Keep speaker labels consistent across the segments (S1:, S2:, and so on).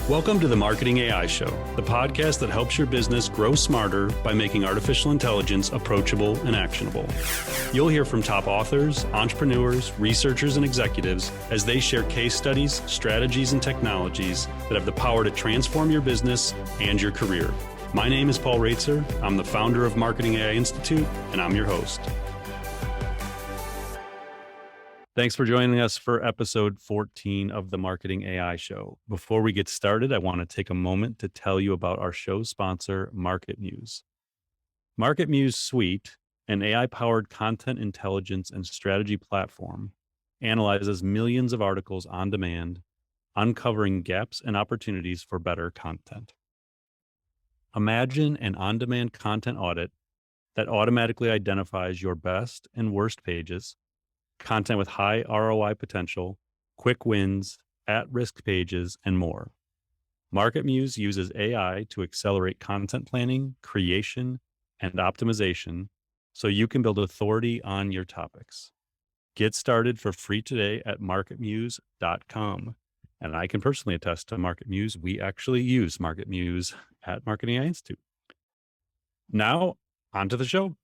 S1: Welcome to the Marketing AI Show, the podcast that helps your business grow smarter by making artificial intelligence approachable and actionable. You'll hear from top authors, entrepreneurs, researchers, and executives as they share case studies, strategies, and technologies that have the power to transform your business and your career. My name is Paul Roetzer. I'm the founder of Marketing AI Institute, and I'm your host. Thanks for joining us for episode 14 of the Marketing AI Show. Before we get started, I want to take a moment to tell you about our show sponsor, MarketMuse. MarketMuse Suite, an AI-powered content intelligence and strategy platform, analyzes millions of articles on demand, uncovering gaps and opportunities for better content. Imagine an on-demand content audit that automatically identifies your best and worst pages, content with high ROI potential, quick wins, at-risk pages, and more. MarketMuse uses AI to accelerate content planning, creation, and optimization so you can build authority on your topics. Get started for free today at marketmuse.com. And I can personally attest to MarketMuse. We actually use MarketMuse at Marketing AI Institute. Now, on to the show.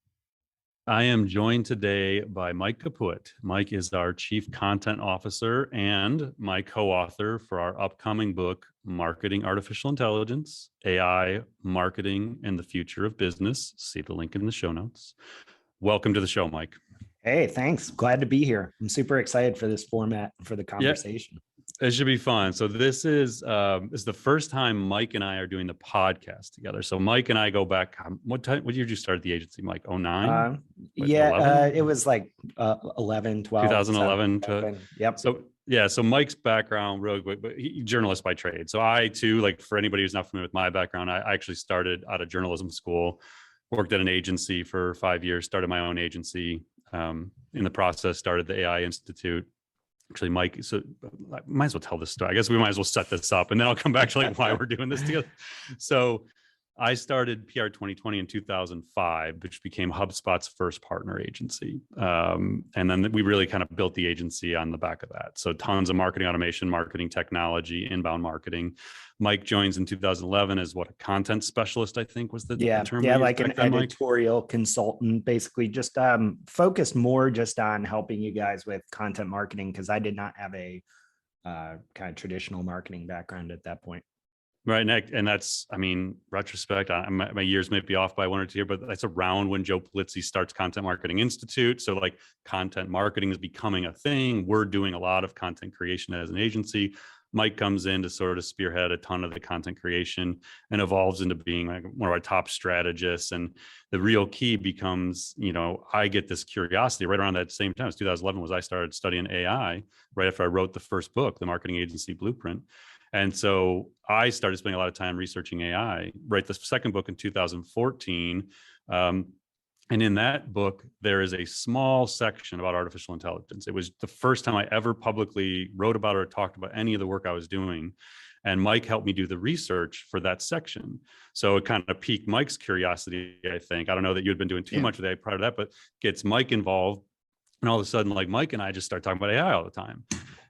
S1: I am joined today by Mike Kaput. Mike is our Chief Content Officer and my co-author for our upcoming book, Marketing Artificial Intelligence, AI, Marketing, and the Future of Business. See the link in the show notes. Welcome to the show, Mike.
S2: Hey, thanks. Glad to be here. I'm super excited for this format and for the conversation.
S1: Yeah. It should be fun. So this is the first time Mike and I are doing the podcast together. So Mike and I go back. What year did you start the agency, Mike? 09?
S2: It was like 11, 12.
S1: 2011.
S2: Yep.
S1: So Mike's background, really quick, but he's journalist by trade. So I too, like for anybody who's not familiar with my background, I actually started out of journalism school, worked at an agency for 5 years, started my own agency. In the process, started the AI Institute. Actually, Mike, so I might as well tell this story. I guess we might as well set this up and then I'll come back to like why we're doing this together. So I started PR 2020 in 2005, which became HubSpot's first partner agency. And then we really kind of built the agency on the back of that. So tons of marketing automation, marketing technology, inbound marketing. Mike joins in 2011 as a content specialist, I think was the term.
S2: Yeah, like an editorial consultant, basically just focused more just on helping you guys with content marketing because I did not have a kind of traditional marketing background at that point.
S1: Right. And that's, I mean, retrospect, my years may be off by 1 or 2 years, but that's around when Joe Polizzi starts Content Marketing Institute. So like content marketing is becoming a thing. We're doing a lot of content creation as an agency. Mike comes in to sort of spearhead a ton of the content creation and evolves into being like one of our top strategists. And the real key becomes, I get this curiosity right around that same time. It's 2011 was I started studying AI right after I wrote the first book, The Marketing Agency Blueprint. And so I started spending a lot of time researching AI, write the second book in 2014. And in that book, there is a small section about artificial intelligence. It was the first time I ever publicly wrote about or talked about any of the work I was doing. And Mike helped me do the research for that section. So it kind of piqued Mike's curiosity, I think. I don't know that you had been doing too much with AI prior to that, but gets Mike involved. And all of a sudden, like Mike and I just start talking about AI all the time.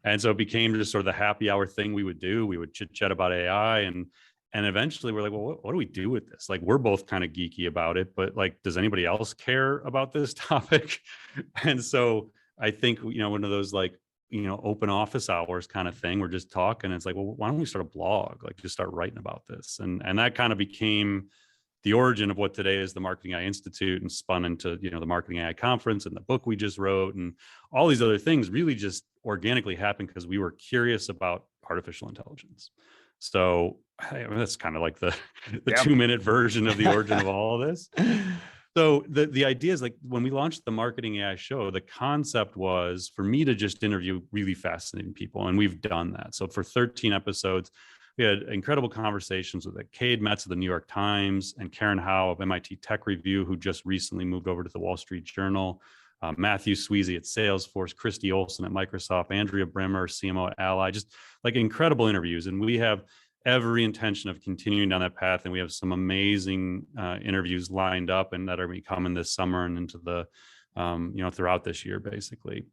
S1: And so it became just sort of the happy hour thing we would do. We would chit chat about AI and eventually we're like, well, what do we do with this? Like, we're both kind of geeky about it, but like, does anybody else care about this topic? And so I think, one of those like, open office hours kind of thing, we're just talking. And it's like, well, why don't we start a blog? Like just start writing about this. And that kind of became the origin of what today is the Marketing AI Institute and spun into, the Marketing AI Conference and the book we just wrote and all these other things really just organically happened because we were curious about artificial intelligence. So that's kind of like the 2-minute version of the origin of all of this. So the idea is like when we launched the Marketing AI Show, the concept was for me to just interview really fascinating people. And we've done that. So for 13 episodes, we had incredible conversations with Cade Metz of the New York Times and Karen Howe of MIT Tech Review, who just recently moved over to the Wall Street Journal, Matthew Sweezy at Salesforce, Christy Olson at Microsoft, Andrea Brimmer, CMO at Ally, just like incredible interviews. And we have every intention of continuing down that path. And we have some amazing interviews lined up and that are going to be coming this summer and into the, throughout this year, basically.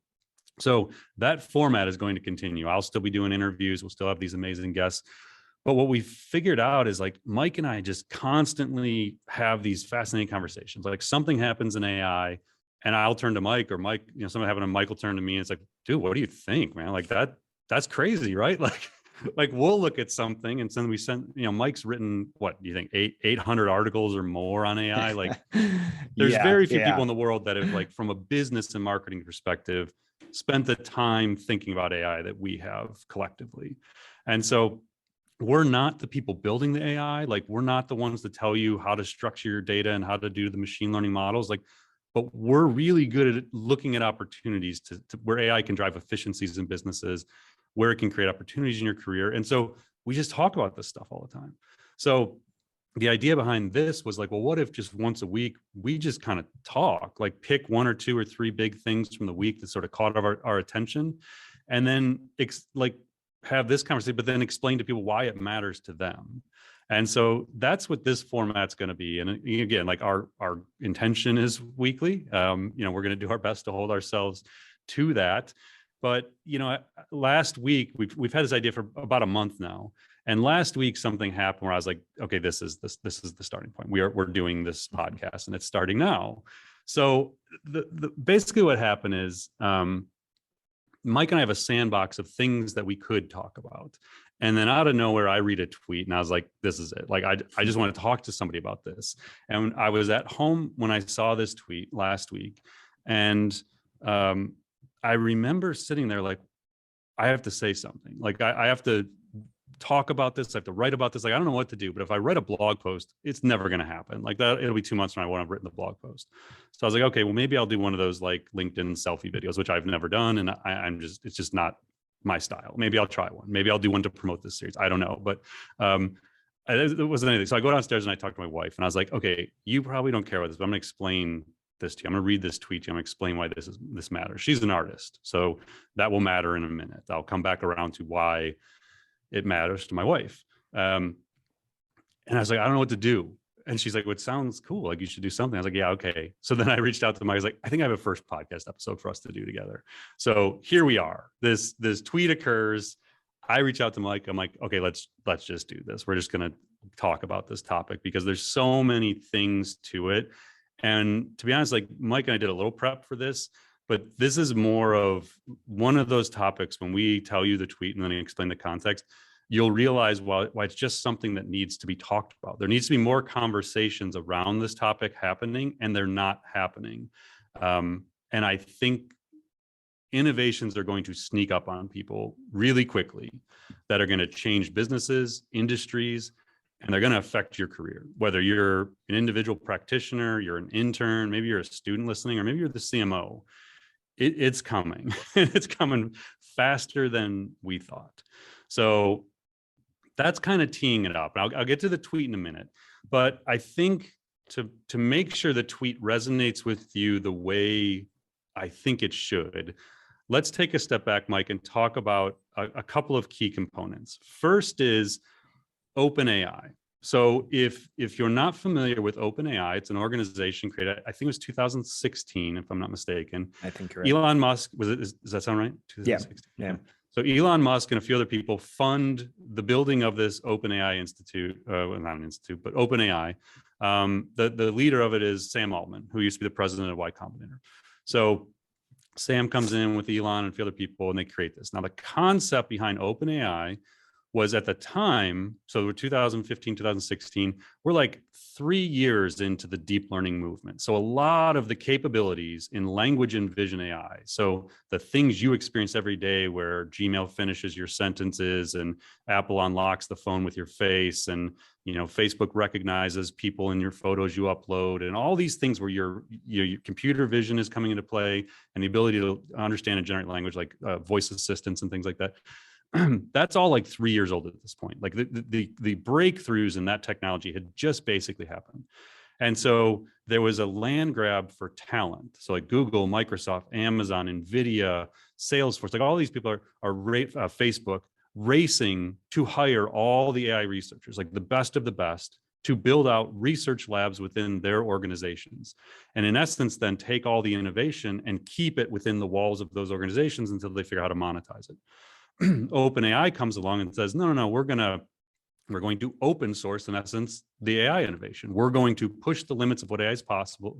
S1: So that format is going to continue. I'll still be doing interviews. We'll still have these amazing guests. But what we figured out is like Mike and I just constantly have these fascinating conversations. Like something happens in AI and I'll turn to Mike, or Mike, something happened and Mike will turn to me and it's like, dude, what do you think, man? Like that's crazy, right? Like we'll look at something and then we send, Mike's written, what do you think, 800 articles or more on AI? Like there's very few people in the world that have, like, from a business and marketing perspective, spent the time thinking about AI that we have collectively. And so we're not the people building the AI. Like we're not the ones to tell you how to structure your data and how to do the machine learning models. Like, but we're really good at looking at opportunities to where AI can drive efficiencies in businesses, where it can create opportunities in your career. And so we just talk about this stuff all the time. So the idea behind this was like, well, what if just once a week, we just kind of talk, like pick 1 or 2 or 3 big things from the week that sort of caught our attention, and then have this conversation, but then explain to people why it matters to them. And so that's what this format's going to be. And again, like our intention is weekly. We're going to do our best to hold ourselves to that. But last week we've had this idea for about a month now. And last week something happened where I was like, okay, this is the starting point. We're doing this podcast and it's starting now. So the basically what happened is Mike and I have a sandbox of things that we could talk about. And then out of nowhere, I read a tweet and I was like, this is it. Like, I just want to talk to somebody about this. And I was at home when I saw this tweet last week. And I remember sitting there like, I have to say something. Like, I have to talk about this. I have to write about this. Like, I don't know what to do, but if I write a blog post, it's never going to happen. Like that, it'll be 2 months when I've written the blog post. So I was like, okay, well, maybe I'll do one of those like LinkedIn selfie videos, which I've never done. And it's just not my style. Maybe I'll try one. Maybe I'll do one to promote this series. I don't know, but it wasn't anything. So I go downstairs and I talk to my wife and I was like, okay, you probably don't care about this, but I'm going to explain this to you. I'm going to read this tweet to you. I'm going to explain why this matters. She's an artist, so that will matter in a minute. I'll come back around to why it matters to my wife. And I was like, I don't know what to do. And she's like, well, it sounds cool. Like you should do something. I was like, yeah, okay. So then I reached out to Mike. I was like, I think I have a first podcast episode for us to do together. So here we are. This tweet occurs. I reach out to Mike. I'm like, okay, let's just do this. We're just going to talk about this topic because there's so many things to it. And to be honest, like Mike and I did a little prep for this, but this is more of one of those topics when we tell you the tweet and then explain the context, you'll realize why it's just something that needs to be talked about. There needs to be more conversations around this topic happening, and they're not happening. And I think innovations are going to sneak up on people really quickly that are going to change businesses, industries, and they're going to affect your career. Whether you're an individual practitioner, you're an intern, maybe you're a student listening, or maybe you're the CMO. It's coming. It's coming faster than we thought. So that's kind of teeing it up. I'll get to the tweet in a minute, but I think to make sure the tweet resonates with you the way I think it should, let's take a step back, Mike, and talk about a couple of key components. First is OpenAI. So if you're not familiar with OpenAI, it's an organization created, I think it was 2016, if I'm not mistaken.
S2: I think you're right.
S1: Elon Musk, does that sound right? 2016.
S2: Yeah.
S1: So Elon Musk and a few other people fund the building of this OpenAI Institute, well, not an institute, but OpenAI. The leader of it is Sam Altman, who used to be the president of Y Combinator. So Sam comes in with Elon and a few other people, and they create this. Now, the concept behind OpenAI was at the time, so we're 2015, 2016, we're like 3 years into the deep learning movement. So a lot of the capabilities in language and vision AI, so the things you experience every day where Gmail finishes your sentences and Apple unlocks the phone with your face, and Facebook recognizes people in your photos you upload, and all these things where your computer vision is coming into play, and the ability to understand and generate language like voice assistants and things like that. That's all like 3 years old at this point. Like the breakthroughs in that technology had just basically happened. And so there was a land grab for talent. So like Google, Microsoft, Amazon, NVIDIA, Salesforce, like all these people are Facebook racing to hire all the AI researchers, like the best of the best, to build out research labs within their organizations. And in essence, then take all the innovation and keep it within the walls of those organizations until they figure out how to monetize it. OpenAI comes along and says, no, we're going to We're going to open source, in essence, the AI innovation. We're going to push the limits of what AI is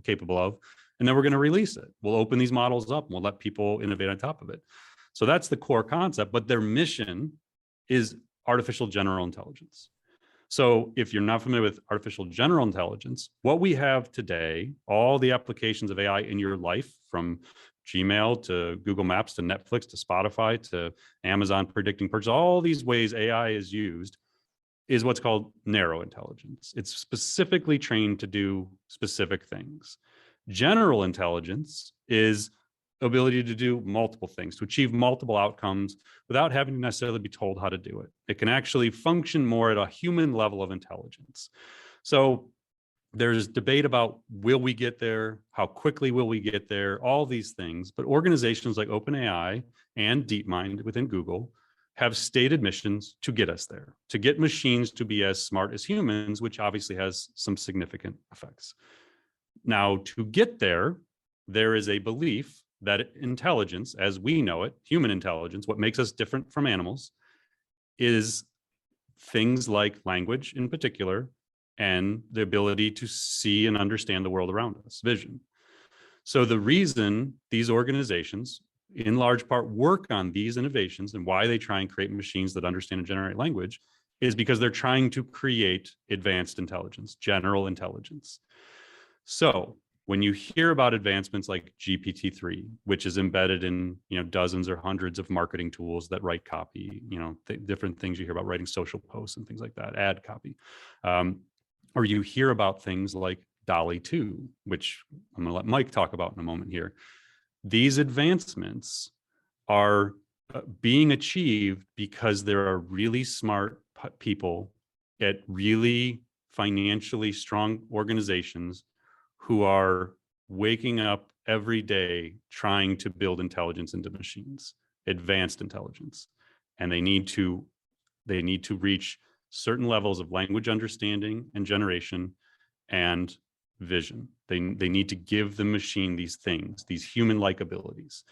S1: capable of, and then we're going to release it. We'll open these models up and we'll let people innovate on top of it. So that's the core concept, but their mission is artificial general intelligence. So if you're not familiar with artificial general intelligence, what we have today, all the applications of AI in your life, from Gmail to Google Maps to Netflix to Spotify to Amazon predicting purchase, all these ways AI is used, is what's called narrow intelligence. It's specifically trained to do specific things. General intelligence is ability to do multiple things, to achieve multiple outcomes without having to necessarily be told how to do it. It can actually function more at a human level of intelligence. So there's debate about, will we get there? How quickly will we get there? All these things. But organizations like OpenAI and DeepMind within Google have stated missions to get us there, to get machines to be as smart as humans, which obviously has some significant effects. Now, to get there, there is a belief that intelligence, as we know it, human intelligence, what makes us different from animals, is things like language in particular, and the ability to see and understand the world around us, vision. So the reason these organizations, in large part, work on these innovations and why they try and create machines that understand and generate language is because they're trying to create advanced intelligence, general intelligence. So when you hear about advancements like GPT-3, which is embedded in dozens or hundreds of marketing tools that write copy, different things you hear about, writing social posts and things like that, ad copy, or you hear about things like DALL-E 2, which I'm going to let Mike talk about in a moment here. These advancements are being achieved because there are really smart people at really financially strong organizations who are waking up every day trying to build intelligence into machines, advanced intelligence. And they need to reach certain levels of language understanding and generation and vision. They need to give the machine these things, these human-like abilities.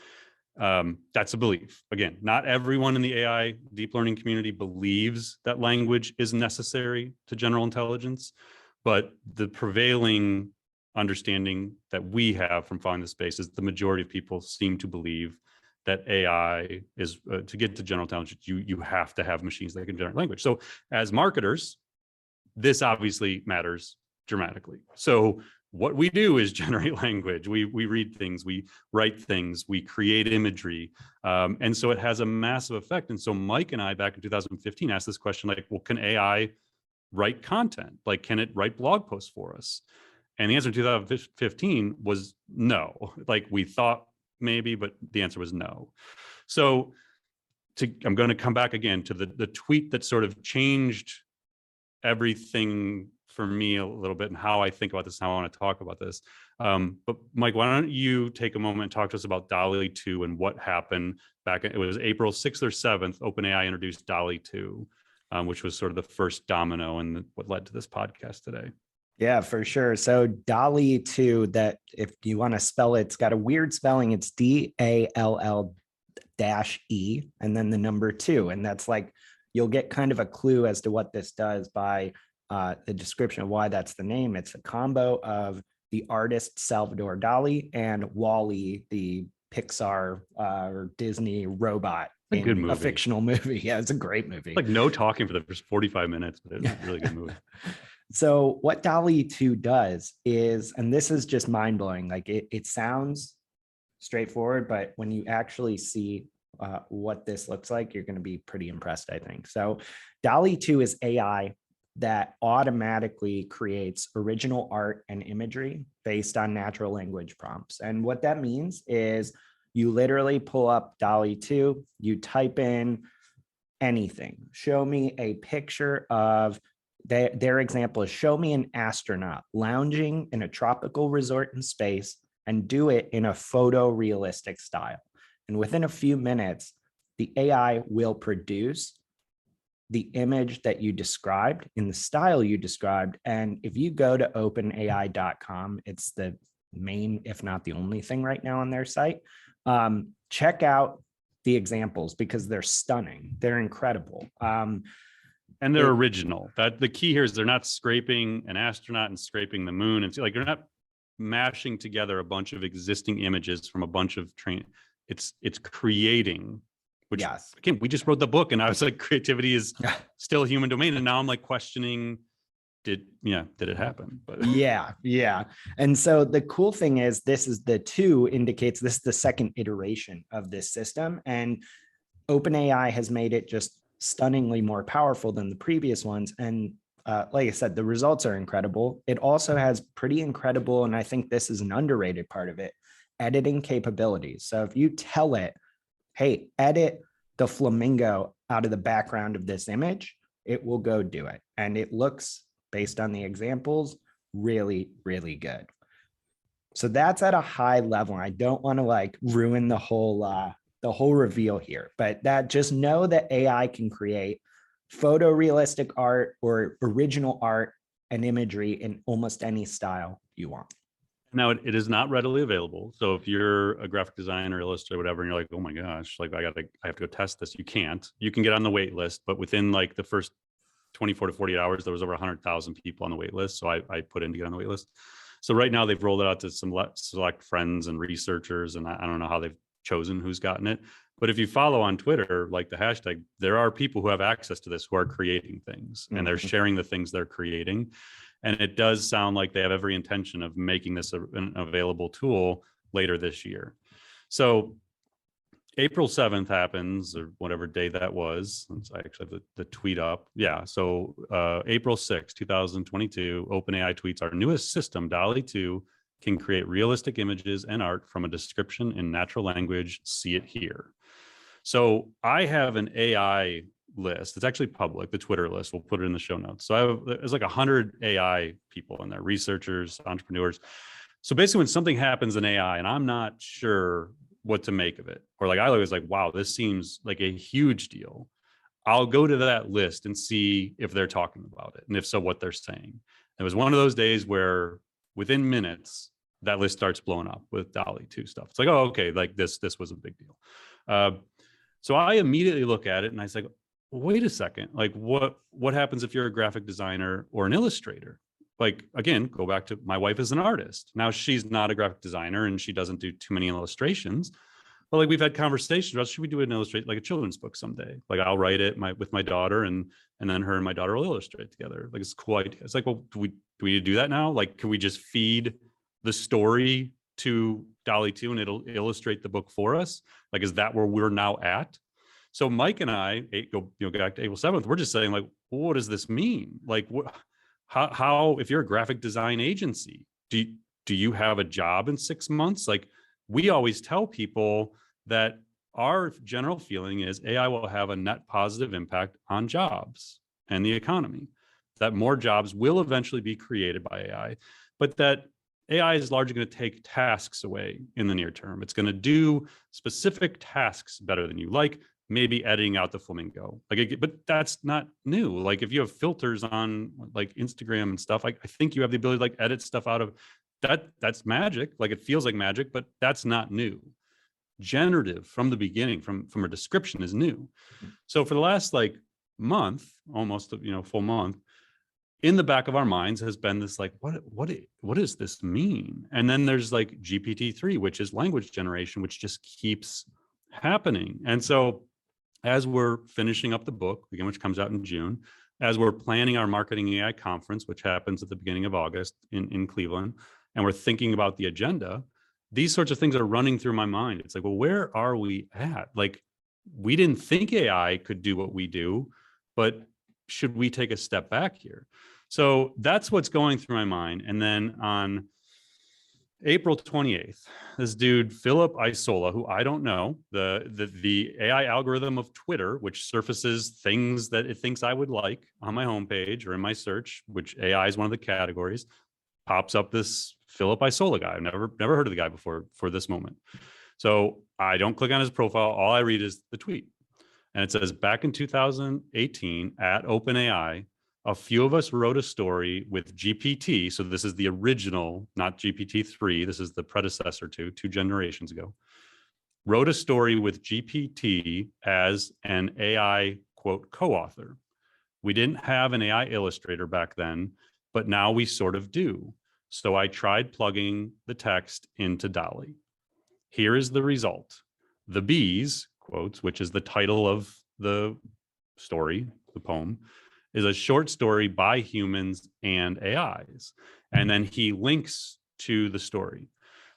S1: That's a belief. Again, not everyone in the AI deep learning community believes that language is necessary to general intelligence, but the prevailing understanding that we have from following the space is the majority of people seem to believe that AI is, to get to general intelligence, you have to have machines that can generate language. So as marketers, this obviously matters dramatically. So what we do is generate language. We read things, we write things, we create imagery. And so it has a massive effect. And so Mike and I, back in 2015, asked this question, like, well, can AI write content? Like, can it write blog posts for us? And the answer in 2015 was no. Like, we thought maybe, but the answer was no. So I'm going to come back again to the tweet that sort of changed everything for me a little bit and how I think about this, how I want to talk about this. But Mike, why don't you take a moment and talk to us about DALL-E 2 and what happened back, it was April 6th or 7th, OpenAI introduced DALL-E 2, which was sort of the first domino and what led to this podcast today.
S2: Yeah, for sure. So DALL-E 2, that if you want to spell it, it's got a weird spelling. It's DALL-E and then the number 2. And that's like, you'll get kind of a clue as to what this does by the description of why that's the name. It's a combo of the artist Salvador Dali and WALL-E, the Pixar or Disney robot.
S1: A good movie.
S2: A fictional movie. Yeah, it's a great movie.
S1: Like no talking for the first 45 minutes, but it's a really good movie.
S2: So what DALL-E 2 does is, and this is just mind-blowing, like it sounds straightforward, but when you actually see what this looks like, you're going to be pretty impressed, I think. So DALL-E 2 is AI that automatically creates original art and imagery based on natural language prompts. And what that means is you literally pull up DALL-E 2, you type in anything. Show me a picture of, their example is, show me an astronaut lounging in a tropical resort in space, and do it in a photorealistic style. And within a few minutes, the AI will produce the image that you described in the style you described. And if you go to openai.com, it's the main, if not the only thing right now on their site, check out the examples because they're stunning. They're incredible.
S1: And they're original. That the key here is they're not scraping an astronaut and scraping the moon. And like, they're not mashing together a bunch of existing images from a bunch of it's creating, which
S2: Yes.
S1: again, we just wrote the book and I was like, creativity is still a human domain. And now I'm like questioning, did it happen? But
S2: yeah. And so the cool thing is this is the 2 indicates this is the second iteration of this system. And OpenAI has made it just stunningly more powerful than the previous ones. And like I said, the results are incredible. It also has pretty incredible, and I think this is an underrated part of it, editing capabilities. So if you tell it, hey, edit the flamingo out of the background of this image, it will go do it. And it looks, based on the examples, really, really good. So that's at a high level. I don't want to like ruin the whole reveal here, but that just know that AI can create photorealistic art or original art and imagery in almost any style you want.
S1: Now it is not readily available. So if you're a graphic designer, illustrator, whatever, and you're like, oh my gosh, like I have to go test this. You can't. You can get on the wait list, but within like the first 24 to 48 hours, there was over 100,000 people on the wait list. So I put in to get on the wait list. So right now they've rolled it out to some select friends and researchers, and I don't know how they've chosen who's gotten it. But if you follow on Twitter, like the hashtag, there are people who have access to this who are creating things, and they're sharing the things they're creating. And it does sound like they have every intention of making this an available tool later this year. So April 7th happens, or whatever day that was. I actually have the tweet up. Yeah. So April 6th, 2022, OpenAI tweets, our newest system, DALL-E 2, can create realistic images and art from a description in natural language. See it here. So I have an AI list. It's actually public, the Twitter list. We'll put it in the show notes. So there's like 100 AI people in there, researchers, entrepreneurs. So basically when something happens in AI and I'm not sure what to make of it, or like I was like, wow, this seems like a huge deal, I'll go to that list and see if they're talking about it. And if so, what they're saying. It was one of those days where within minutes, that list starts blowing up with DALL-E 2 stuff. It's like, oh, okay, like this was a big deal. So I immediately look at it and I say, wait a second, like what happens if you're a graphic designer or an illustrator? Like, again, go back to my wife is an artist. Now she's not a graphic designer and she doesn't do too many illustrations, but like we've had conversations about, should we do an illustrate like a children's book someday? Like I'll write it with my daughter and then her and my daughter will illustrate together. Like it's a cool idea. It's like, well, do we need to do that now? Like, can we just feed the story to DALL-E 2 and it'll illustrate the book for us? Like, is that where we're now at? So Mike and I go back to April 7th. We're just saying, like, well, what does this mean? Like, how if you're a graphic design agency, do you have a job in 6 months? Like, we always tell people that our general feeling is AI will have a net positive impact on jobs and the economy, that more jobs will eventually be created by AI, but that AI is largely going to take tasks away in the near term. It's going to do specific tasks better than you, like maybe editing out the flamingo. But that's not new. Like if you have filters on like Instagram and stuff, I think you have the ability to like edit stuff out of that. That's magic. Like it feels like magic, but that's not new. Generative from the beginning, from a description, is new. So for the last like month, almost full month, in the back of our minds has been this like, what does this mean? And then there's like GPT-3, which is language generation, which just keeps happening. And so as we're finishing up the book, again, which comes out in June, as we're planning our marketing AI conference, which happens at the beginning of August in Cleveland, and we're thinking about the agenda, these sorts of things are running through my mind. It's like, well, where are we at? Like, we didn't think AI could do what we do, but should we take a step back here? So that's what's going through my mind. And then on April 28th, this dude, Philip Isola, who I don't know, the AI algorithm of Twitter, which surfaces things that it thinks I would like on my homepage or in my search, which AI is one of the categories, pops up this Philip Isola guy. I've never heard of the guy before for this moment. So I don't click on his profile. All I read is the tweet. And it says, back in 2018 at OpenAI, a few of us wrote a story with GPT. So this is the original, not GPT-3. This is the predecessor to 2 generations ago. Wrote a story with GPT as an AI, quote, co-author. We didn't have an AI illustrator back then, but now we sort of do. So I tried plugging the text into DALL-E. Here is the result. The Bees, quotes, which is the title of the story, the poem, is a short story by humans and AIs. And then he links to the story.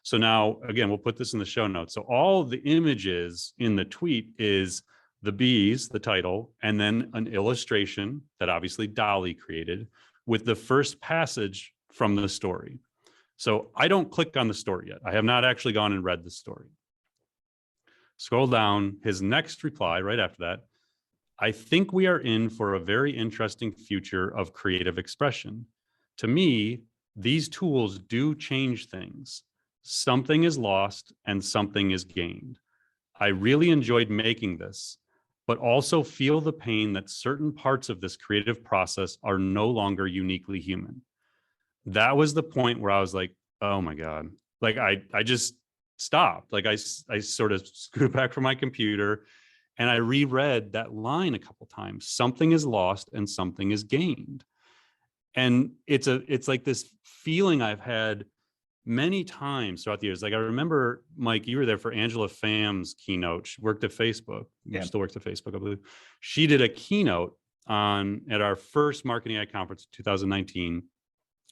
S1: So now, again, we'll put this in the show notes. So all the images in the tweet is the Bees, the title, and then an illustration that obviously DALL-E created with the first passage from the story. So I don't click on the story yet. I have not actually gone and read the story. Scroll down, his next reply right after that, I think we are in for a very interesting future of creative expression. To me, these tools do change things. Something is lost and something is gained. I really enjoyed making this, but also feel the pain that certain parts of this creative process are no longer uniquely human. That was the point where I was like, oh my God. Like I just stopped. Like I sort of screwed back from my computer and I reread that line a couple times. Something is lost and something is gained. And it's like this feeling I've had many times throughout the years. Like I remember, Mike, you were there for Angela Pham's keynote. She worked at Facebook. Yeah. Still works at Facebook, I believe. She did a keynote at our first Marketing AI conference in 2019.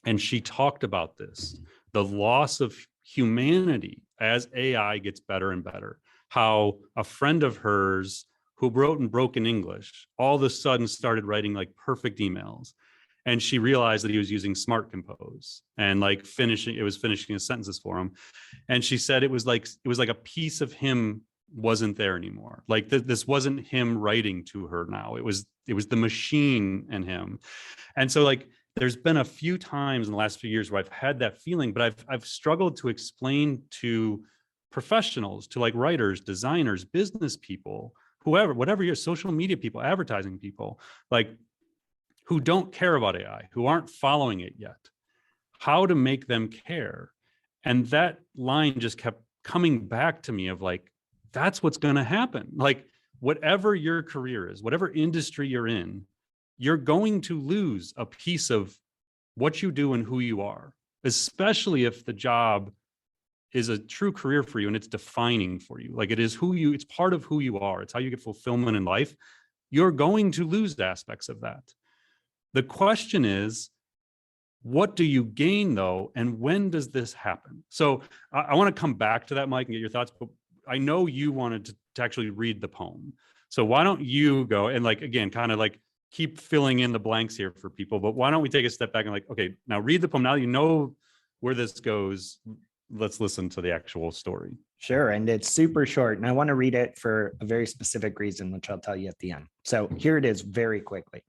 S1: And she talked about this, the loss of humanity as AI gets better and better. How a friend of hers who wrote in broken English all of a sudden started writing like perfect emails. And she realized that he was using Smart Compose and like finishing his sentences for him. And she said it was like a piece of him wasn't there anymore. Like this wasn't him writing to her now. It was the machine and him. And so like there's been a few times in the last few years where I've had that feeling, but I've struggled to explain to professionals, to like writers, designers, business people, whoever, whatever your social media people, advertising people, like who don't care about AI, who aren't following it yet, how to make them care. And that line just kept coming back to me of like, that's what's going to happen. Like whatever your career is, whatever industry you're in, you're going to lose a piece of what you do and who you are, especially if the job is a true career for you and it's defining for you. Like it's part of who you are. It's how you get fulfillment in life. You're going to lose aspects of that. The question is, what do you gain though? And when does this happen? So I want to come back to that, Mike, and get your thoughts, but I know you wanted to actually read the poem. So why don't you go and like, again, kind of like keep filling in the blanks here for people, but why don't we take a step back and like, okay, now read the poem. Now you know where this goes. Let's listen to the actual story.
S2: Sure. And it's super short. And I want to read it for a very specific reason, which I'll tell you at the end. So here it is very quickly.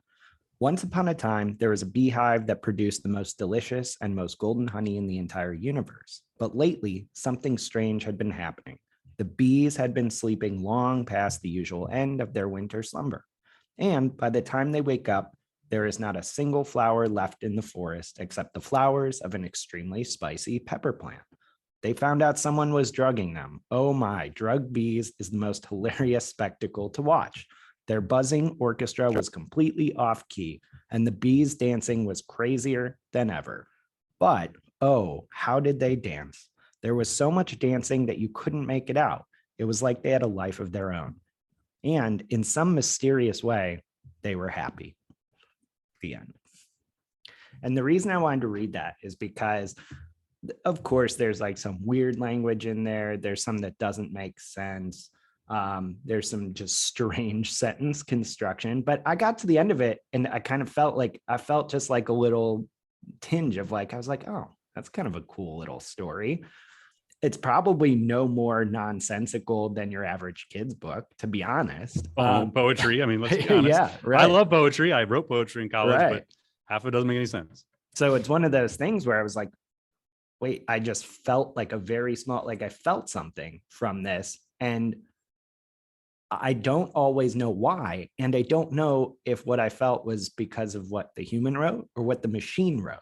S2: Once upon a time, there was a beehive that produced the most delicious and most golden honey in the entire universe. But lately, something strange had been happening. The bees had been sleeping long past the usual end of their winter slumber. And by the time they wake up, there is not a single flower left in the forest except the flowers of an extremely spicy pepper plant. They found out someone was drugging them. Oh my, drug bees is the most hilarious spectacle to watch. Their buzzing orchestra was completely off key, and the bees dancing was crazier than ever. But, oh, how did they dance? There was so much dancing that you couldn't make it out. It was like they had a life of their own. And in some mysterious way, they were happy. The end. And the reason I wanted to read that is because, of course, there's like some weird language in there. There's some that doesn't make sense. There's some just strange sentence construction, but I got to the end of it and I kind of felt just like a little tinge of like, I was like, oh, that's kind of a cool little story. It's probably no more nonsensical than your average kid's book, to be honest.
S1: Poetry. I mean, let's be honest.
S2: Yeah, right.
S1: I love poetry. I wrote poetry in college, right. But half of it doesn't make any sense.
S2: So it's one of those things where I was like, wait, I just felt like I felt something from this. And I don't always know why. And I don't know if what I felt was because of what the human wrote or what the machine wrote.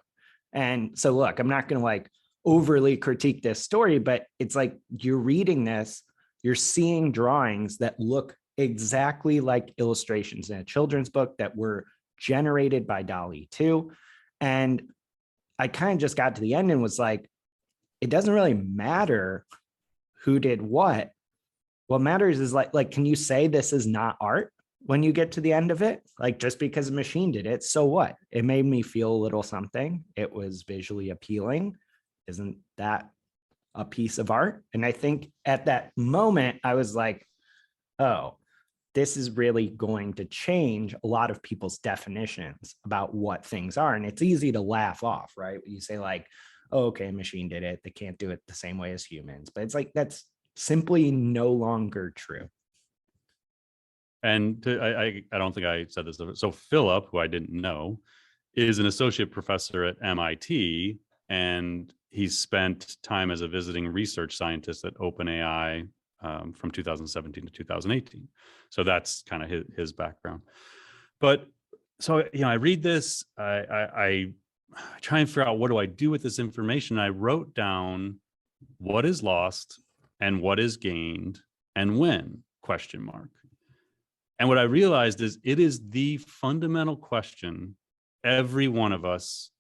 S2: And so, look, I'm not going to like overly critique this story, but it's like you're reading this, you're seeing drawings that look exactly like illustrations in a children's book that were generated by DALL-E 2. And I kind of just got to the end and was like, it doesn't really matter who did what. What matters is like, can you say this is not art when you get to the end of it? Like, just because a machine did it, so what? It made me feel a little something. It was visually appealing. Isn't that a piece of art? And I think at that moment, I was like, oh, this is really going to change a lot of people's definitions about what things are. And it's easy to laugh off, right? You say like, oh, okay, machine did it. They can't do it the same way as humans. But it's like, that's simply no longer true.
S1: And I don't think I said this. So Philip, who I didn't know, is an associate professor at MIT, and he's spent time as a visiting research scientist at OpenAI from 2017 to 2018. So that's kind of his background. But so, I read this, I try and figure out, what do I do with this information? I wrote down what is lost and what is gained and when, ? And what I realized is it is the fundamental question every one of us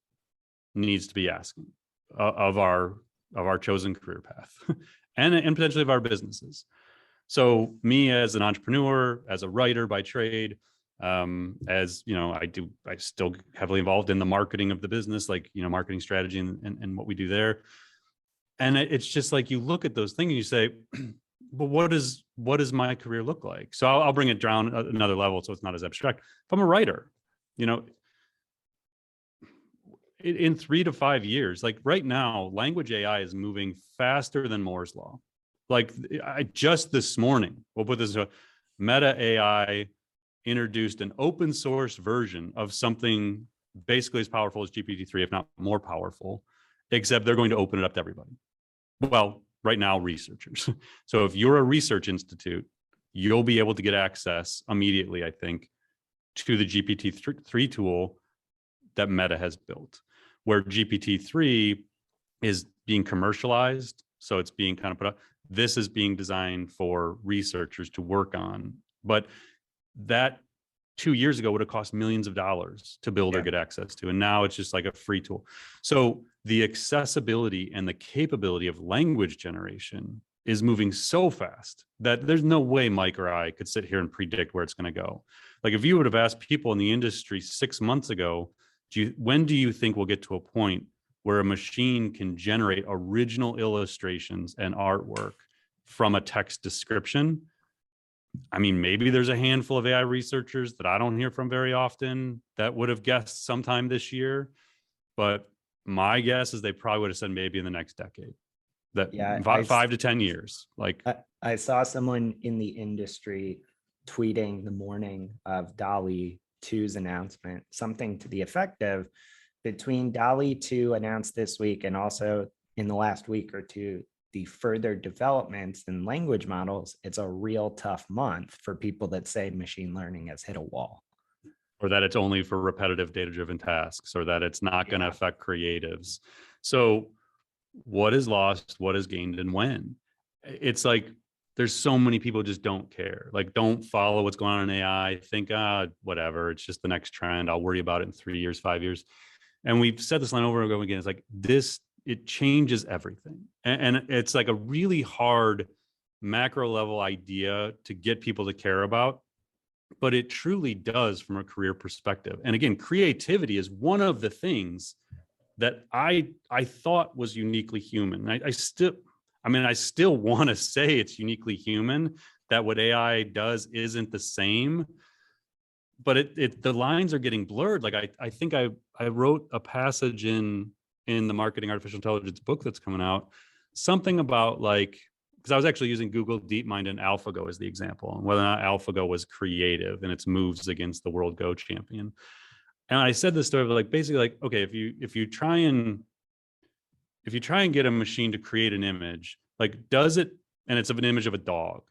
S1: needs to be asking of our chosen career path and potentially of our businesses. So me as an entrepreneur, as a writer by trade, as I still heavily involved in the marketing of the business, like, marketing strategy and what we do there. And it's just like, you look at those things and you say, but what does my career look like? So I'll bring it down another level so it's not as abstract. If I'm a writer, in 3 to 5 years, like right now, language AI is moving faster than Moore's law. Like just this morning, we'll put this, Meta AI introduced an open source version of something basically as powerful as GPT-3, if not more powerful, except they're going to open it up to everybody. Well, right now, researchers. So if you're a research institute, you'll be able to get access immediately, I think, to the GPT-3 tool that Meta has built, where GPT-3 is being commercialized. So it's being kind of put up. This is being designed for researchers to work on. But that 2 years ago would have cost millions of dollars to build or get access to. And now it's just like a free tool. So the accessibility and the capability of language generation is moving so fast that there's no way Mike or I could sit here and predict where it's going to go. Like if you would have asked people in the industry 6 months ago, when do you think we'll get to a point where a machine can generate original illustrations and artwork from a text description? I mean, maybe there's a handful of AI researchers that I don't hear from very often that would have guessed sometime this year. But my guess is they probably would have said maybe in the next decade, that 5 to 10 years. Like
S2: I saw someone in the industry tweeting the morning of DALL-E 2's announcement, something to the effect of, between DALL-E 2 announced this week and also in the last week or two, the further developments in language models, it's a real tough month for people that say machine learning has hit a wall.
S1: Or that it's only for repetitive data-driven tasks, or that it's not going to affect creatives. So what is lost, what is gained, and when? It's like, there's so many people just don't care. Like, don't follow what's going on in AI. Think, whatever, it's just the next trend. I'll worry about it in 3 years, 5 years. And we've said this line over and over again. It's like this, it changes everything. And it's like a really hard macro level idea to get people to care about, but it truly does from a career perspective. And again, creativity is one of the things that I thought was uniquely human. I still want to say it's uniquely human, that what AI does isn't the same, but the lines are getting blurred. Like I think I wrote a passage in the Marketing Artificial Intelligence book that's coming out, something about like, because I was actually using Google DeepMind and AlphaGo as the example, and whether or not AlphaGo was creative in its moves against the world Go champion. And I said this story of like, basically like, okay, if you try and get a machine to create an image, like does it, and it's of an image of a dog.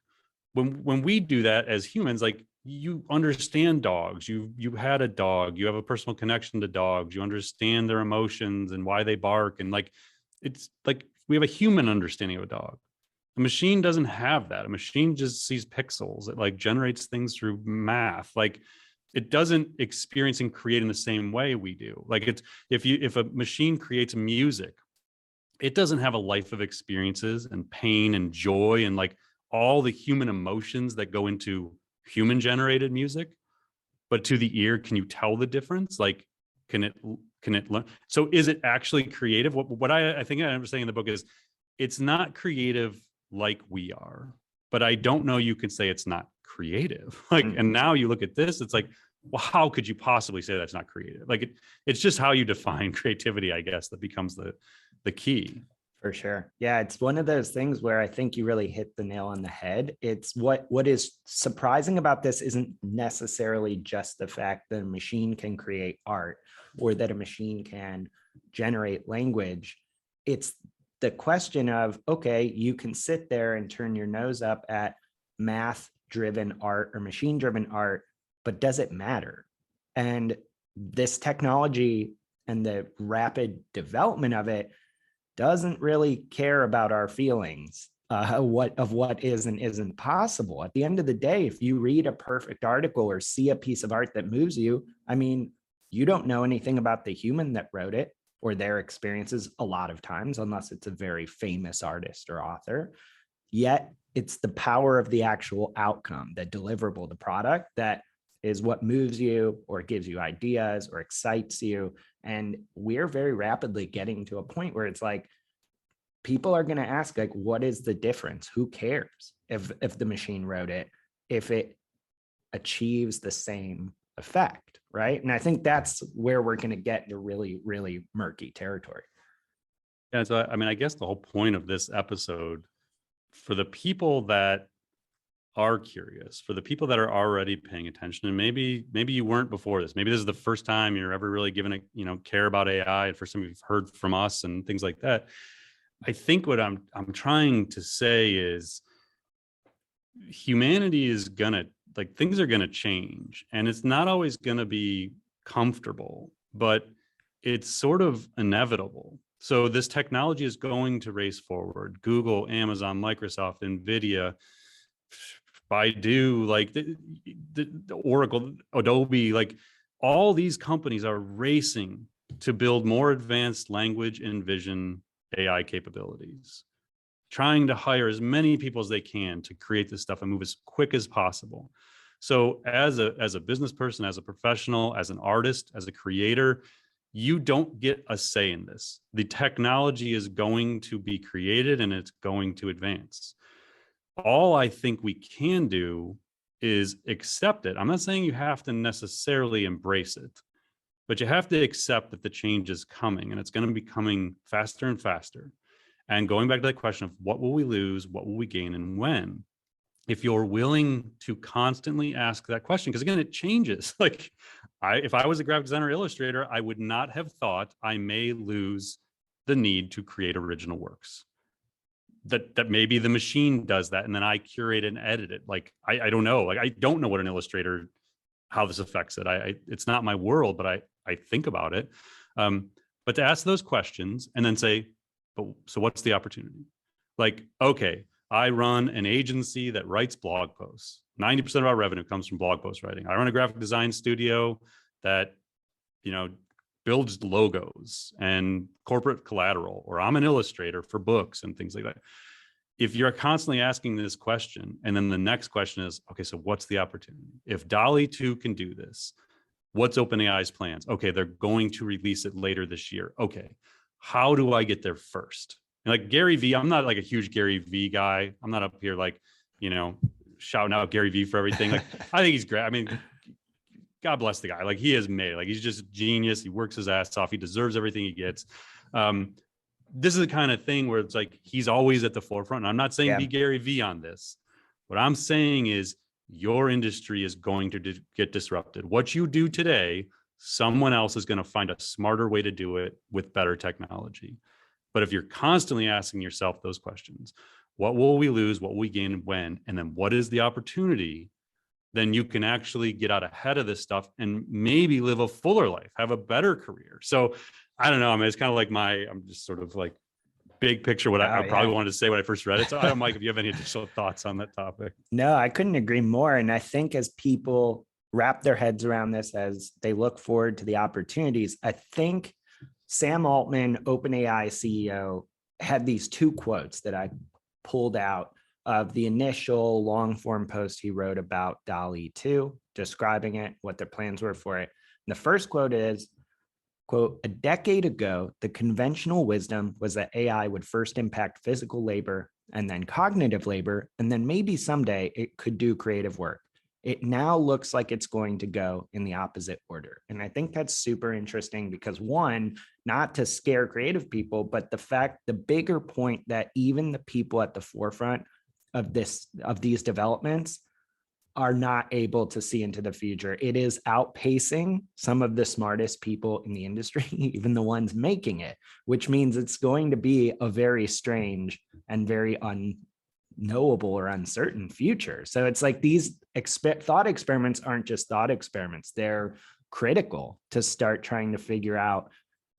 S1: When we do that as humans, like you understand dogs, you had a dog, you have a personal connection to dogs, you understand their emotions and why they bark. And like, it's like we have a human understanding of a dog. A machine doesn't have that. A machine just sees pixels. It like generates things through math. Like it doesn't experience and create in the same way we do. Like it's, if a machine creates music, it doesn't have a life of experiences and pain and joy and like all the human emotions that go into human generated music. But to the ear, can you tell the difference? Like, can it learn? So is it actually creative? What I think I'm saying in the book is, it's not creative like we are, but I don't know you can say it's not creative. Like, and now you look at this, it's like, well, how could you possibly say that's not creative? Like it's just how you define creativity, I guess, that becomes the key.
S2: For sure. Yeah, it's one of those things where I think you really hit the nail on the head. It's what is surprising about this isn't necessarily just the fact that a machine can create art or that a machine can generate language. It's the question of, okay, you can sit there and turn your nose up at math-driven art or machine-driven art, but does it matter? And this technology and the rapid development of it doesn't really care about our feelings, what is and isn't possible. At the end of the day, if you read a perfect article or see a piece of art that moves you, I mean, you don't know anything about the human that wrote it or their experiences a lot of times, unless it's a very famous artist or author. Yet it's the power of the actual outcome, the deliverable, the product, that is what moves you or gives you ideas or excites you. And we're very rapidly getting to a point where it's like, people are going to ask, like, what is the difference? Who cares if the machine wrote it, if it achieves the same effect, right? And I think that's where we're going to get into really, really murky territory.
S1: Yeah, so I mean, I guess the whole point of this episode, for the people that are curious, for the people that are already paying attention, and maybe you weren't before this, maybe this is the first time you're ever really given a care about AI, and first time you've heard from us and things like that. I think what I'm trying to say is, humanity is gonna, like, things are gonna change, and it's not always gonna be comfortable, but it's sort of inevitable. So this technology is going to race forward. Google, Amazon, Microsoft, NVIDIA, Baidu, like the Oracle, Adobe, like all these companies are racing to build more advanced language and vision AI capabilities, trying to hire as many people as they can to create this stuff and move as quick as possible. So as a business person, as a professional, as an artist, as a creator, you don't get a say in this. The technology is going to be created and it's going to advance. All I think we can do is accept it. I'm not saying you have to necessarily embrace it, but you have to accept that the change is coming, and it's going to be coming faster and faster. And going back to that question of what will we lose, what will we gain, and when? If you're willing to constantly ask that question, because again, it changes. Like if I was a graphic designer or illustrator, I would not have thought I may lose the need to create original works. That maybe the machine does that, and then I curate and edit it. Like I don't know. Like I don't know what an illustrator, how this affects it. It's not my world, but I think about it. But to ask those questions and then say, but so what's the opportunity? Like, okay, I run an agency that writes blog posts. 90% of our revenue comes from blog post writing. I run a graphic design studio that, builds logos and corporate collateral, or I'm an illustrator for books and things like that. If you're constantly asking this question, and then the next question is, okay, so what's the opportunity? If DALL-E 2 can do this, what's OpenAI's plans? Okay, they're going to release it later this year. Okay, how do I get there first? And like Gary Vee, I'm not like a huge Gary Vee guy. I'm not up here like, shouting out Gary Vee for everything. Like, I think he's great. I mean, God bless the guy. Like, he is made. Like, he's just genius. He works his ass off. He deserves everything he gets. This is the kind of thing where it's like he's always at the forefront. And I'm not saying be Gary Vee on this. What I'm saying is your industry is going to get disrupted. What you do today, someone else is going to find a smarter way to do it with better technology. But if you're constantly asking yourself those questions, what will we lose? What will we gain? When? And then what is the opportunity? Then you can actually get out ahead of this stuff and maybe live a fuller life, have a better career. So I don't know. I mean, it's kind of like I'm just sort of like big picture what I probably wanted to say when I first read it. So I don't know, Mike, if you have any additional thoughts on that topic.
S2: No, I couldn't agree more. And I think as people wrap their heads around this as they look forward to the opportunities. I think Sam Altman, OpenAI CEO, had these two quotes that I pulled out of the initial long form post he wrote about DALL-E 2, describing it, what their plans were for it. And the first quote is, quote, "A decade ago, the conventional wisdom was that AI would first impact physical labor and then cognitive labor, and then maybe someday it could do creative work. It now looks like it's going to go in the opposite order." And I think that's super interesting because, one, not to scare creative people, but the bigger point that even the people at the forefront of these developments are not able to see into the future. It is outpacing some of the smartest people in the industry, even the ones making it, which means it's going to be a very strange and very unknowable or uncertain future. So it's like these thought experiments aren't just thought experiments. They're critical to start trying to figure out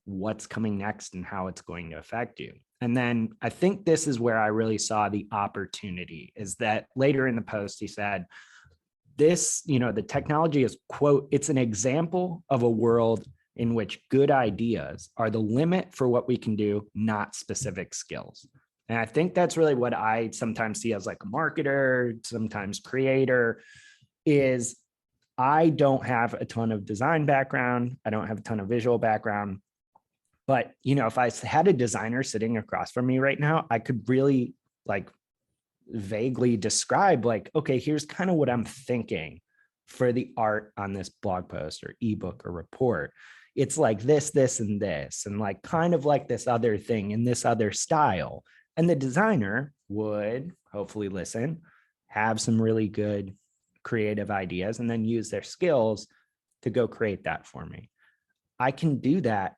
S2: what's coming next and how it's going to affect you. And then I think this is where I really saw the opportunity, is that later in the post, he said, this, the technology is, quote, "It's an example of a world in which good ideas are the limit for what we can do, not specific skills." And I think that's really what I sometimes see as like a marketer, sometimes creator, is I don't have a ton of design background. I don't have a ton of visual background. But, if I had a designer sitting across from me right now, I could really like vaguely describe like, okay, here's kind of what I'm thinking for the art on this blog post or ebook or report. It's like this, and this, and like kind of like this other thing in this other style. And the designer would hopefully listen, have some really good creative ideas, and then use their skills to go create that for me. I can do that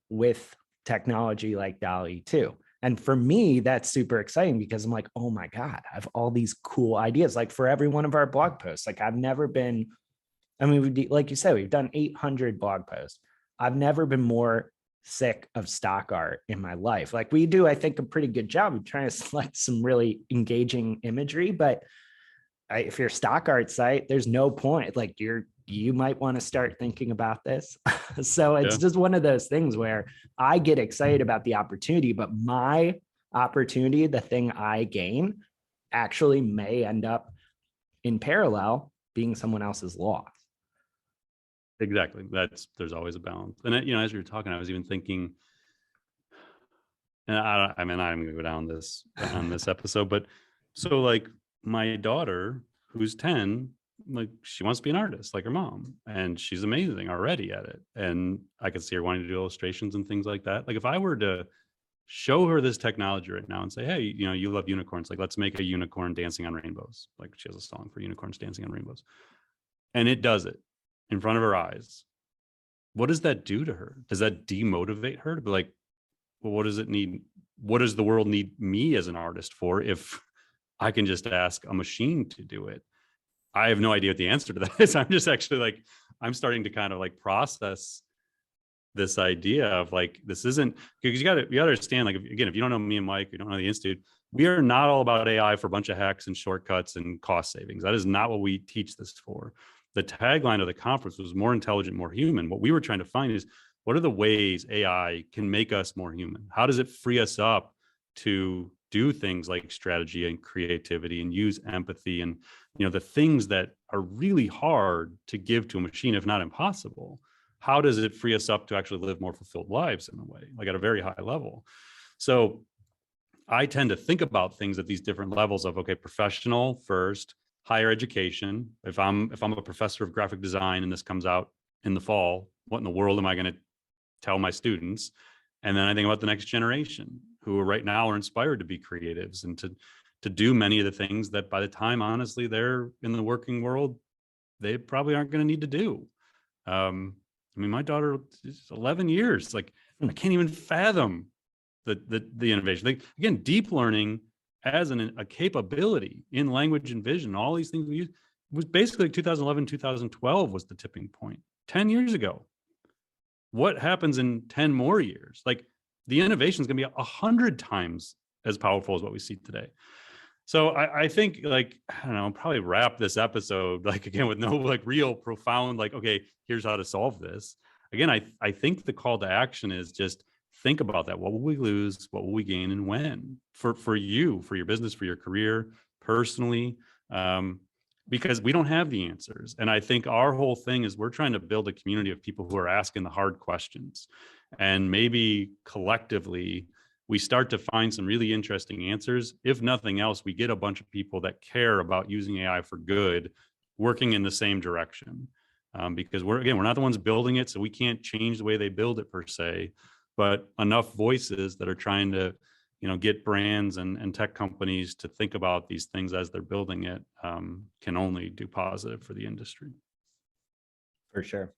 S2: with technology like DALL-E 2. And for me, that's super exciting because I'm like, oh my God, I have all these cool ideas. Like for every one of our blog posts, like like you said, we've done 800 blog posts. I've never been more sick of stock art in my life. Like we do, I think, a pretty good job of trying to select some really engaging imagery, but if you're a stock art site, there's no point. Like you might want to start thinking about this. So it's just one of those things where I get excited about the opportunity, but my opportunity, the thing I gain, actually may end up in parallel being someone else's loss.
S1: Exactly. There's always a balance. And as you were talking, I was even thinking, and I'm going to go down this on this episode, but so like my daughter, who's 10, like she wants to be an artist like her mom, and she's amazing already at it. And I could see her wanting to do illustrations and things like that. Like if I were to show her this technology right now and say, hey, you love unicorns, like let's make a unicorn dancing on rainbows. Like she has a song for unicorns dancing on rainbows, and it does it in front of her eyes. What does that do to her? Does that demotivate her to be like, well, what does it need? What does the world need me as an artist for if I can just ask a machine to do it? I have no idea what the answer to that is. I'm just actually like, I'm starting to kind of like process this idea of like, this isn't, because you got to understand, like, again, if you don't know me and Mike, you don't know the Institute, we are not all about AI for a bunch of hacks and shortcuts and cost savings. That is not what we teach this for. The tagline of the conference was more intelligent, more human. What we were trying to find is, what are the ways AI can make us more human? How does it free us up to do things like strategy and creativity and use empathy and the things that are really hard to give to a machine, if not impossible? How does it free us up to actually live more fulfilled lives in a way, like at a very high level? So I tend to think about things at these different levels of, okay, professional first, higher education. If I'm a professor of graphic design and this comes out in the fall, what in the world am I going to tell my students? And then I think about the next generation who right now are inspired to be creatives and to do many of the things that by the time, honestly, they're in the working world, they probably aren't going to need to do. My daughter is 11 years. Like, I can't even fathom the innovation. Like, again, deep learning as a capability in language and vision, all these things we use, was basically 2011, 2012 was the tipping point. 10 years ago. What happens in 10 more years? Like, the innovation is going to be 100 times as powerful as what we see today. So I think like, I don't know, probably wrap this episode, like again, with no like real profound, like, okay, here's how to solve this. Again, I think the call to action is just think about that. What will we lose? What will we gain, and when? For you, for your business, for your career, personally, because we don't have the answers. And I think our whole thing is we're trying to build a community of people who are asking the hard questions, and maybe collectively we start to find some really interesting answers. If nothing else, we get a bunch of people that care about using AI for good, working in the same direction. Because we're not the ones building it, so we can't change the way they build it per se, but enough voices that are trying to, get brands and tech companies to think about these things as they're building it, can only do positive for the industry.
S2: For sure.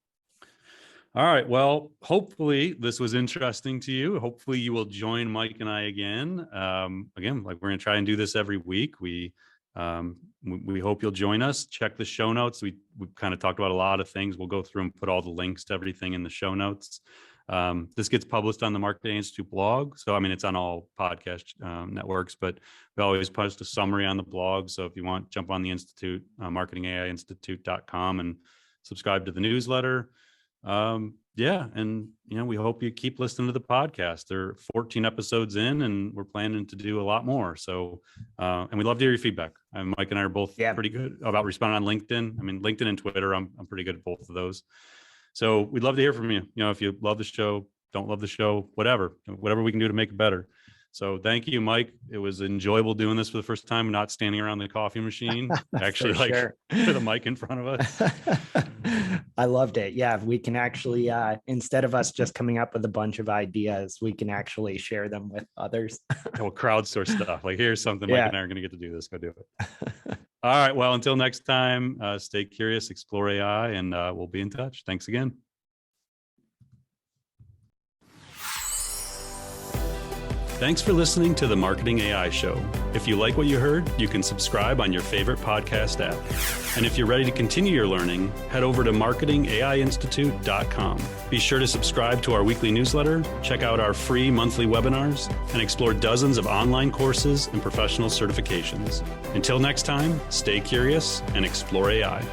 S1: All right. Well, hopefully this was interesting to you. Hopefully you will join Mike and I again. Again, like we're going to try and do this every week. We hope you'll join us. Check the show notes. We've kind of talked about a lot of things. We'll go through and put all the links to everything in the show notes. This gets published on the Marketing Institute blog. So, I mean, it's on all podcast networks, but we always post a summary on the blog. So if you want, jump on the Institute, marketingaiinstitute.com, and subscribe to the newsletter. Yeah. And, we hope you keep listening to the podcast. There are 14 episodes in, and we're planning to do a lot more. So, and we'd love to hear your feedback. Mike and I are both pretty good about responding on LinkedIn. I mean, LinkedIn and Twitter, I'm pretty good at both of those. So we'd love to hear from you. If you love the show, don't love the show, whatever we can do to make it better. So thank you, Mike. It was enjoyable doing this for the first time, not standing around the coffee machine, actually with a mic in front of us.
S2: I loved it. Yeah, we can actually, instead of us just coming up with a bunch of ideas, we can actually share them with others.
S1: We'll crowdsource stuff. Like, here's something Mike and I are going to get to do this. Go do it. All right. Well, until next time, stay curious, explore AI, and we'll be in touch. Thanks again. Thanks for listening to the Marketing AI Show. If you like what you heard, you can subscribe on your favorite podcast app. And if you're ready to continue your learning, head over to marketingaiinstitute.com. Be sure to subscribe to our weekly newsletter, check out our free monthly webinars, and explore dozens of online courses and professional certifications. Until next time, stay curious and explore AI.